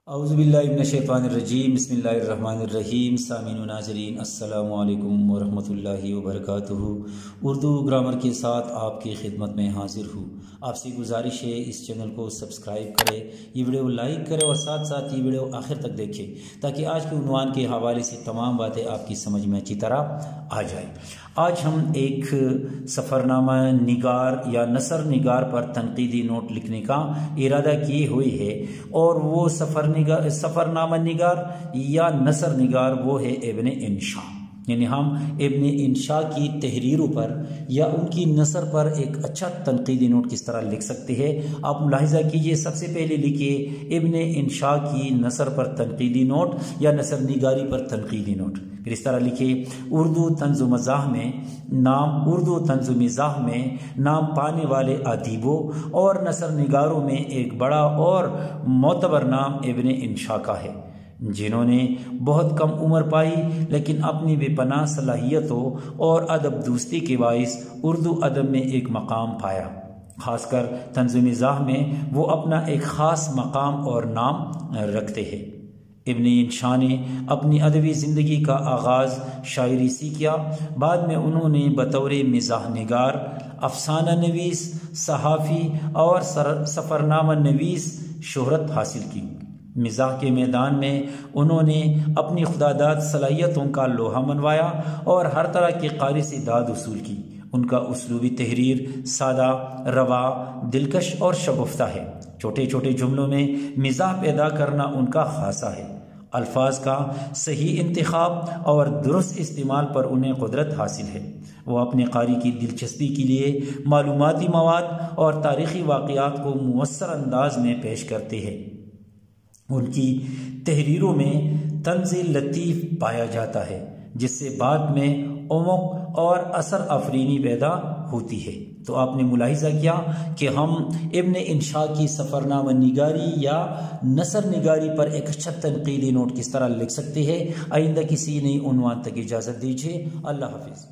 اعوذ باللہ من الشیطان الرجیم بسم اللہ الرحمن الرحیم سامعین و ناظرین السلام علیکم ورحمۃ اللہ وبرکاتہ۔ اردو گرامر کے ساتھ آپ کی خدمت میں حاضر ہوں۔ آپ سے گزارش ہے اس چینل کو سبسکرائب کریں، یہ ویڈیو لائک کریں اور ساتھ ساتھ یہ ویڈیو آخر تک دیکھیں تاکہ آج کے عنوان کے حوالے سے تمام باتیں آپ کی سمجھ میں اچھی طرح آ جائیں۔ آج ہم ایک سفرنامہ نگار یا نثر نگار پر تنقیدی نوٹ لکھنے کا ارادہ کیے ہوئے ہے، اور وہ سفرنامہ نگار یا نثر نگار وہ ہے ابن انشا، یعنی ہم ابن انشا کی تحریروں پر یا ان کی نثر پر ایک اچھا تنقیدی نوٹ کس طرح لکھ سکتے ہیں۔ آپ ملاحظہ کیجئے، سب سے پہلے لکھیے ابن انشا کی نثر پر تنقیدی نوٹ یا نثر نگاری پر تنقیدی نوٹ۔ پھر اس طرح لکھیے اردو طنز و مزاح میں نام پانے والے ادیبوں اور نثر نگاروں میں ایک بڑا اور معتبر نام ابن انشا کا ہے، جنہوں نے بہت کم عمر پائی لیکن اپنی بے پناہ صلاحیتوں اور ادب دوستی کے باعث اردو ادب میں ایک مقام پایا۔ خاص کر طنز و مزاح میں وہ اپنا ایک خاص مقام اور نام رکھتے ہیں۔ ابن انشا نے اپنی ادبی زندگی کا آغاز شاعری سے کیا، بعد میں انہوں نے بطور مزاح نگار، افسانہ نویس، صحافی اور سفرنامہ نویس شہرت حاصل کی۔ مزاح کے میدان میں انہوں نے اپنی خداداد صلاحیتوں کا لوہا منوایا اور ہر طرح کے قاری سے داد وصول کی۔ ان کا اسلوبی تحریر سادہ، روا، دلکش اور شگفتہ ہے۔ چھوٹے چھوٹے جملوں میں مزاح پیدا کرنا ان کا خاصہ ہے۔ الفاظ کا صحیح انتخاب اور درست استعمال پر انہیں قدرت حاصل ہے۔ وہ اپنے قاری کی دلچسپی کے لیے معلوماتی مواد اور تاریخی واقعات کو مؤثر انداز میں پیش کرتے ہیں۔ ان کی تحریروں میں طنز لطیف پایا جاتا ہے، جس سے بعد میں عمق اور اثر آفرینی پیدا ہوتی ہے۔ تو آپ نے ملاحظہ کیا کہ ہم ابن انشا کی سفرنامہ نگاری یا نثر نگاری پر ایک اچھا تنقیدی نوٹ کس طرح لکھ سکتے ہیں۔ آئندہ کسی نئی عنوان تک اجازت دیجیے۔ اللہ حافظ۔